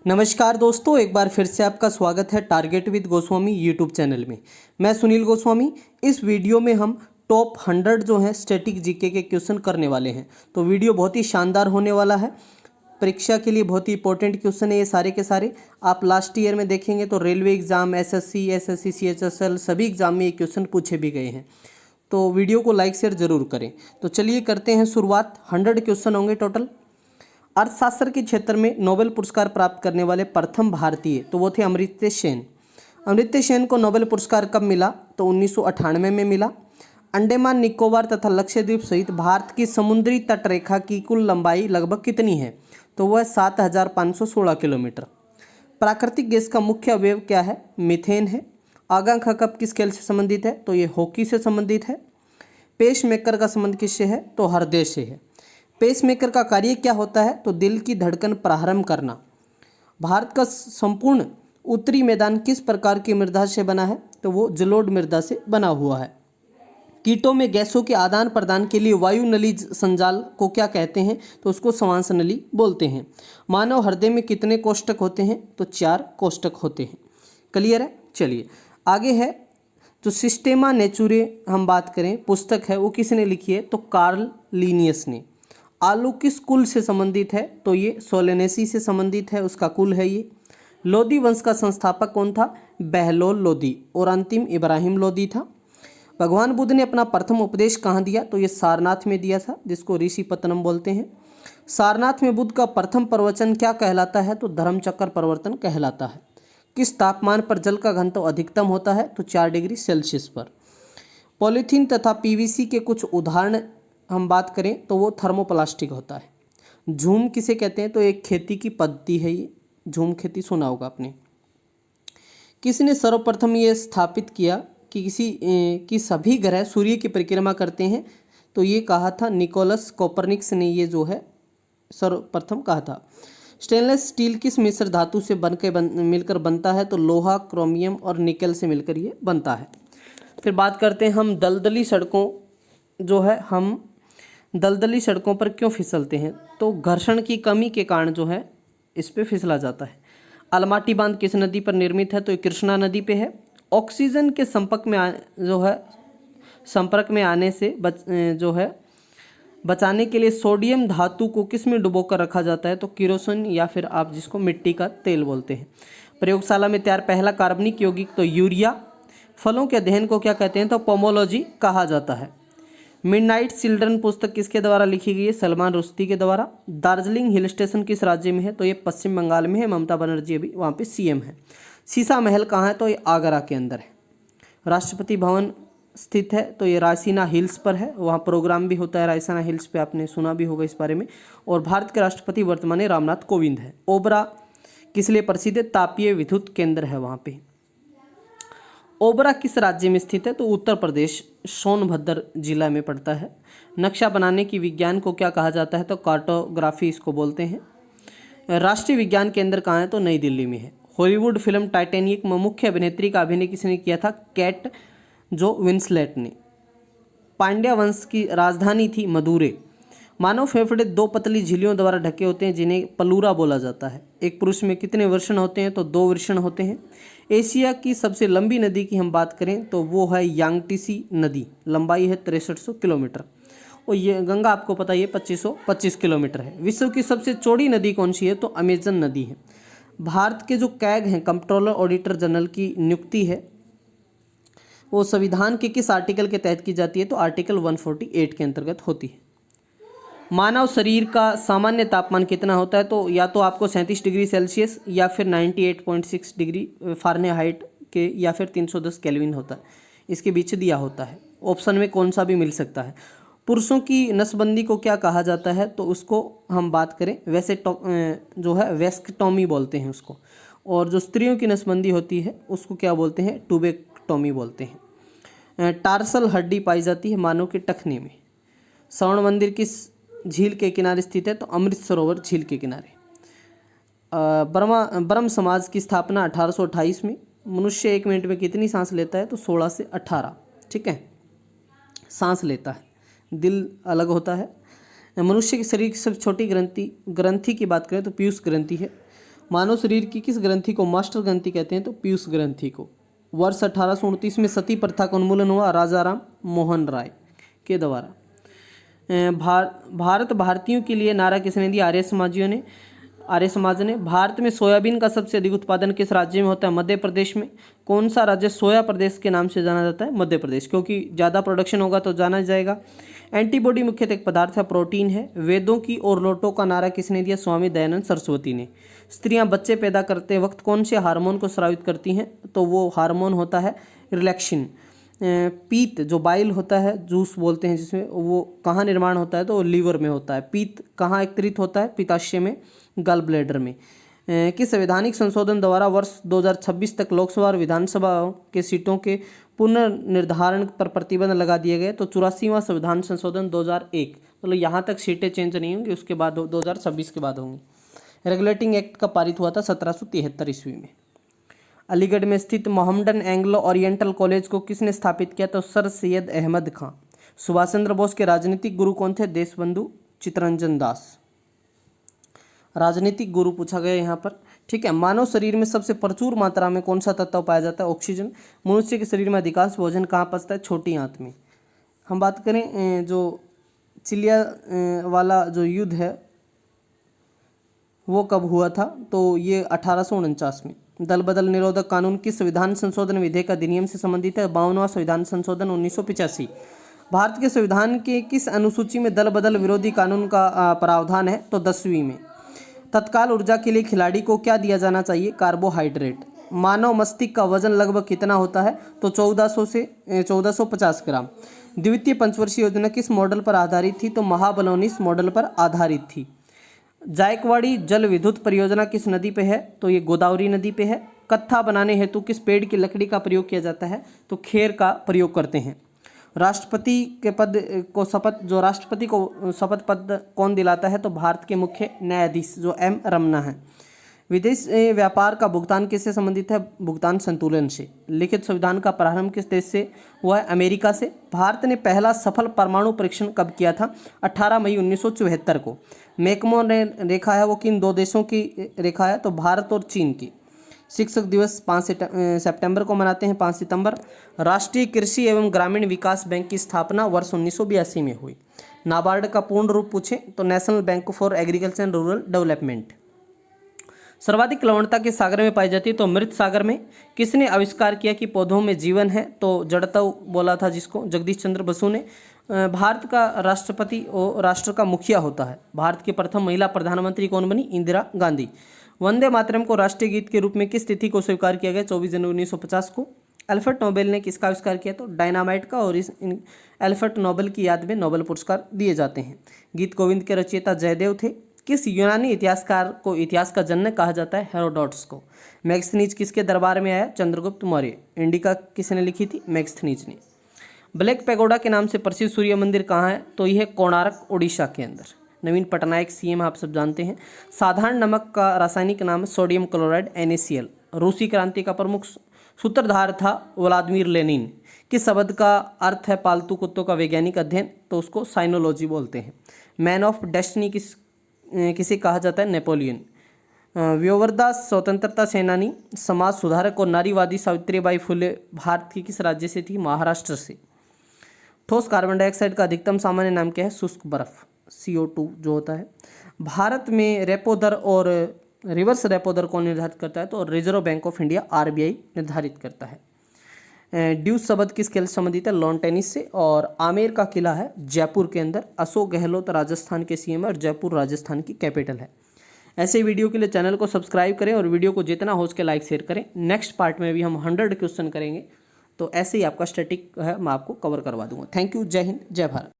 नमस्कार दोस्तों, एक बार फिर से आपका स्वागत है target with Goswami YouTube channel में। मैं सुनील गोस्वामी। इस वीडियो में हम टॉप 100 जो हैं स्टैटिक जीके के क्वेश्चन करने वाले हैं। तो वीडियो बहुत ही शानदार होने वाला है। परीक्षा के लिए बहुत ही इंपॉर्टेंट क्वेश्चन है ये सारे के सारे। आप लास्ट ईयर में देखेंगे तो रेलवे एग्जाम, एसएससी, सीएचएसएल सभी एग्जाम में ये क्वेश्चन पूछे भी गए हैं। तो वीडियो को लाइक शेयर जरूर करें। तो चलिए करते हैं शुरुआत। 100 क्वेश्चन होंगे टोटल। अर्थशास्त्र के क्षेत्र में नोबेल पुरस्कार प्राप्त करने वाले प्रथम भारतीय तो वो थे अमर्त्य सेन। अमर्त्य सेन को नोबेल पुरस्कार कब मिला? तो 1998 में मिला। अंडमान निकोबार तथा लक्षद्वीप सहित भारत की समुद्री तटरेखा की कुल लंबाई लगभग कितनी है? तो वह 7516 किलोमीटर। प्राकृतिक गैस का मुख्य अवयव क्या है? मीथेन है। आगांखा कप किस खेल से संबंधित है? तो ये हॉकी से संबंधित है। पेस मेकर का संबंध किससे है? तो हृदय से है। पेसमेकर का कार्य क्या होता है? तो दिल की धड़कन प्रारंभ करना। भारत का संपूर्ण उत्तरी मैदान किस प्रकार की मृदा से बना है? तो वो जलोढ़ मृदा से बना हुआ है। कीटों में गैसों के आदान प्रदान के लिए वायु नली संजाल को क्या कहते हैं? तो उसको श्वास नली बोलते हैं। मानव हृदय में कितने कोष्ठक होते हैं? तो 4 कोष्ठक होते हैं। क्लियर है? चलिए आगे है जो सिस्टेमा नेचुरे हम बात करें पुस्तक है वो किसने लिखी है? तो कार्ल लीनियस ने। आलू किस कुल से संबंधित है? तो ये सोलेनेसी से संबंधित है, उसका कुल है ये। लोदी वंश का संस्थापक कौन था? बहलोल लोदी। और अंतिम इब्राहिम लोदी था। भगवान बुद्ध ने अपना प्रथम उपदेश कहाँ दिया? तो ये सारनाथ में दिया था, जिसको ऋषि पतनम बोलते हैं। सारनाथ में बुद्ध का प्रथम प्रवचन क्या कहलाता है? तो धर्मचक्र प्रवर्तन कहलाता है। किस तापमान पर जल का घनत्व अधिकतम होता है? तो 4 डिग्री सेल्सियस पर। पॉलीथीन तथा पीवीसी के कुछ उदाहरण हम बात करें तो वो थर्मोप्लास्टिक होता है। झूम किसे कहते हैं? तो एक खेती की पद्धति है ये, झूम खेती सुना होगा आपने। किसने सर्वप्रथम ये स्थापित किया कि सभी ग्रह सूर्य की परिक्रमा करते हैं? तो ये कहा था निकोलस कोपरनिकस ने, ये जो है सर्वप्रथम कहा था। स्टेनलेस स्टील किस मिश्र धातु से मिलकर बनता है? तो लोहा, क्रोमियम और निकल से मिलकर ये बनता है। फिर बात करते हैं हम दलदली सड़कों जो है, हम दलदली सड़कों पर क्यों फिसलते हैं? तो घर्षण की कमी के कारण जो है इस पे फिसला जाता है। अलमाटी बांध किस नदी पर निर्मित है? तो ये कृष्णा नदी पे है। ऑक्सीजन के संपर्क में आने से बचाने के लिए सोडियम धातु को किस में डुबोकर रखा जाता है? तो किरोसिन या फिर आप जिसको मिट्टी का तेल बोलते हैं। प्रयोगशाला में तैयार पहला कार्बनिक यौगिक तो यूरिया। फलों के अध्ययन को क्या कहते हैं? तो पोमोलॉजी कहा जाता है। मिडनाइट चिल्ड्रन पुस्तक किसके द्वारा लिखी गई है? सलमान रुश्दी के द्वारा। दार्जिलिंग हिल स्टेशन किस राज्य में है? तो ये पश्चिम बंगाल में है। ममता बनर्जी अभी वहाँ पे सीएम है। सीसा महल कहाँ है? तो ये आगरा के अंदर है। राष्ट्रपति भवन स्थित है तो ये रायसीना हिल्स पर है, वहाँ प्रोग्राम भी होता है रायसीना हिल्स पे, आपने सुना भी होगा इस बारे में। और भारत के राष्ट्रपति वर्तमान में रामनाथ कोविंद है। ओबरा किस लिए प्रसिद्ध है? तापीय विद्युत केंद्र है वहाँ पे। ओबरा किस राज्य में स्थित है? तो उत्तर प्रदेश, सोनभद्र जिला में पड़ता है। नक्शा बनाने की विज्ञान को क्या कहा जाता है? तो कार्टोग्राफी इसको बोलते हैं। राष्ट्रीय विज्ञान केंद्र कहाँ है? तो नई दिल्ली में है। हॉलीवुड फिल्म टाइटैनिक में मुख्य अभिनेत्री का अभिनय किसने किया था? केट जो विंसलेट ने। पांड्या वंश की राजधानी थी मदुरै। मानव फेफड़े 2 पतली झिल्लियों द्वारा ढके होते हैं जिन्हें पलूरा बोला जाता है। एक पुरुष में कितने वृषण होते हैं? तो 2 वृषण होते हैं। एशिया की सबसे लंबी नदी की हम बात करें तो वो है यांगटीसी नदी, लंबाई है 6300 किलोमीटर। और ये गंगा आपको पता है 2525 किलोमीटर है। विश्व की सबसे चौड़ी नदी कौन सी है? तो अमेजन नदी है। भारत के जो कैग हैं, कंट्रोलर ऑडिटर जनरल की नियुक्ति है वो संविधान के किस आर्टिकल के तहत की जाती है? तो आर्टिकल 148 के अंतर्गत होती है। मानव शरीर का सामान्य तापमान कितना होता है? तो या तो आपको 37 डिग्री सेल्सियस या फिर 98.6 डिग्री फ़ारेनहाइट के या फिर 310 केल्विन होता है, इसके बीच दिया होता है। ऑप्शन में कौन सा भी मिल सकता है। पुरुषों की नसबंदी को क्या कहा जाता है? तो उसको हम बात करें वैसे जो है वेस्कटॉमी बोलते हैं उसको। और जो स्त्रियों की नसबंदी होती है उसको क्या बोलते हैं? ट्यूबेक्टॉमी बोलते हैं। टार्सल हड्डी पाई जाती है मानव के टखने में। स्वर्ण मंदिर किस झील के किनारे स्थित है? तो अमृत सरोवर झील के किनारे। ब्रह्म समाज की स्थापना 1828 में। मनुष्य 1 मिनट में कितनी सांस लेता है? तो 16 से 18, ठीक है, सांस लेता है। दिल अलग होता है। मनुष्य के शरीर की सबसे छोटी ग्रंथि की बात करें तो पीयूष ग्रंथि है। मानव शरीर की किस ग्रंथि को मास्टर ग्रंथि कहते हैं? तो पीयूष ग्रंथि को। वर्ष 1829 में सती प्रथा का उन्मूलन हुआ राजाराम मोहन राय के द्वारा। भारत भारतीयों के लिए नारा किसने दिया? आर्य समाज ने। भारत में सोयाबीन का सबसे अधिक उत्पादन किस राज्य में होता है? मध्य प्रदेश में। कौन सा राज्य सोया प्रदेश के नाम से जाना जाता है? मध्य प्रदेश, क्योंकि ज़्यादा प्रोडक्शन होगा तो जाना जाएगा। एंटीबॉडी मुख्यतः एक पदार्थ है, प्रोटीन है। वेदों की और लोटों का नारा किसने दिया? स्वामी दयानंद सरस्वती ने। स्त्रियां बच्चे पैदा करते वक्त कौन से हार्मोन को स्रावित करती हैं? तो वो हार्मोन होता है रिलैक्सिन। पीत जो बाइल होता है, जूस बोलते हैं जिसमें, वो कहाँ निर्माण होता है? तो लीवर में होता है। पीत कहाँ एकत्रित होता है? पित्ताशय में, गल ब्लैडर में। किस संवैधानिक संशोधन द्वारा वर्ष 2026 तक लोकसभा और विधानसभा के सीटों के पुनर्निर्धारण पर प्रतिबंध लगा दिए गए? तो 84वां संविधान संशोधन 2001। मतलब यहाँ तक सीटें चेंज नहीं होंगी, उसके बाद 2026 के बाद होंगी। रेगुलेटिंग एक्ट का पारित हुआ था 1773 ईस्वी में। अलीगढ़ में स्थित मोहम्मडन एंग्लो ओरिएंटल कॉलेज को किसने स्थापित किया? तो सर सैयद अहमद खां। सुभाष चंद्र बोस के राजनीतिक गुरु कौन थे? देशबंधु चित्तरंजन दास। राजनीतिक गुरु पूछा गया यहाँ पर। ठीक है। मानव शरीर में सबसे प्रचुर मात्रा में कौन सा तत्व पाया जाता है? ऑक्सीजन। मनुष्य के शरीर में अधिकांश भोजन कहाँ पचता है? छोटी आंत में। हम बात करें जो चिलिया वाला जो युद्ध है वो कब हुआ था? तो ये 1849 में। दल बदल निरोधक कानून किस संविधान संशोधन विधेयक अधिनियम से संबंधित है? 52वां संविधान संशोधन 1985। भारत के संविधान के किस अनुसूची में दल बदल विरोधी कानून का प्रावधान है? तो 10वीं में। तत्काल ऊर्जा के लिए खिलाड़ी को क्या दिया जाना चाहिए? कार्बोहाइड्रेट। मानव मस्तिष्क का वजन लगभग कितना होता है? तो 1400 से 1450 ग्राम। द्वितीय पंचवर्षीय योजना किस मॉडल पर आधारित थी? तो महाबलोनिस मॉडल पर आधारित थी। जायकवाड़ी जल विद्युत परियोजना किस नदी पे है? तो ये गोदावरी नदी पे है। कत्था बनाने हेतु किस पेड़ की लकड़ी का प्रयोग किया जाता है? तो खेर का प्रयोग करते हैं। राष्ट्रपति के पद को शपथ जो राष्ट्रपति को शपथ पद कौन दिलाता है? तो भारत के मुख्य न्यायाधीश जो एम रमन्ना है। विदेश व्यापार का भुगतान किससे संबंधित है? भुगतान संतुलन से। लिखित संविधान का प्रारंभ किस देश से हुआ है? अमेरिका से। भारत ने पहला सफल परमाणु परीक्षण कब किया था? 18 मई 1974 को। मैकमो ने रेखा है वो किन दो देशों की रेखा है? तो भारत और चीन की। शिक्षक दिवस 5 सितंबर को मनाते हैं, 5 सितंबर। राष्ट्रीय कृषि एवं ग्रामीण विकास बैंक की स्थापना वर्ष 1982 में हुई। नाबार्ड का पूर्ण रूप पूछें तो national bank for agriculture and rural development. सर्वाधिक लवणता किस सागर में पाई जाती है? तो मृत सागर में। किसने आविष्कार किया कि पौधों में जीवन है? तो जड़त्व बोला था जिसको, जगदीश चंद्र बसु ने। भारत का राष्ट्रपति और राष्ट्र का मुखिया होता है। भारत की प्रथम महिला प्रधानमंत्री कौन बनी? इंदिरा गांधी। वंदे मातरम को राष्ट्रीय गीत के रूप में किस तिथि को स्वीकार किया गया? 24 जनवरी 1950 को। अल्फ्रेड नोबेल ने किसका आविष्कार किया? तो डायनामाइट का। और इस अल्फ्रेड नोबेल की याद में नोबेल पुरस्कार दिए जाते हैं। गीत गोविंद के रचयिता जयदेव थे। किस यूनानी इतिहासकार को इतिहास का जनक कहा जाता है? हेरोडोटस को। मैगस्थनीज किसके दरबार में आया? चंद्रगुप्त मौर्य। इंडिका किसने लिखी थी? मैगस्थनीज ने। ब्लैक पैगोडा के नाम से प्रसिद्ध सूर्य मंदिर कहाँ है? तो यह कोणार्क उड़ीसा के अंदर। नवीन पटनायक सीएम आप सब जानते हैं। साधारण नमक का रासायनिक नाम है सोडियम क्लोराइड NaCl। रूसी क्रांति का प्रमुख सूत्रधार था व्लादिमीर लेनिन। किस शब्द का अर्थ है पालतू कुत्तों का वैज्ञानिक अध्ययन? तो उसको साइनोलॉजी बोलते हैं। मैन ऑफ डेस्टिनी किसे कहा जाता है? नेपोलियन। व्योवरदास स्वतंत्रता सेनानी, समाज सुधारक और नारीवादी सावित्रीबाई फुले भारत की किस राज्य से थी? महाराष्ट्र से। ठोस कार्बन डाइऑक्साइड का अधिकतम सामान्य नाम क्या है? शुष्क बर्फ, CO2 जो होता है। भारत में रेपो दर और रिवर्स रेपो दर कौन निर्धारित करता है? तो reserve bank of India RBI निर्धारित करता है। ड्यूस शब्द किस खेल से संबंधित है? लॉन टेनिस से। और आमेर का किला है जयपुर के अंदर। अशोक गहलोत राजस्थान के CM है और जयपुर राजस्थान की कैपिटल है। ऐसे वीडियो के लिए चैनल को सब्सक्राइब करें और वीडियो को जितना हो सके लाइक शेयर करें। नेक्स्ट पार्ट में भी हम 100 क्वेश्चन करेंगे, तो ऐसे ही आपका स्टैटिक है मैं आपको कवर करवा दूंगा। Thank you. जय हिंद, जय भारत।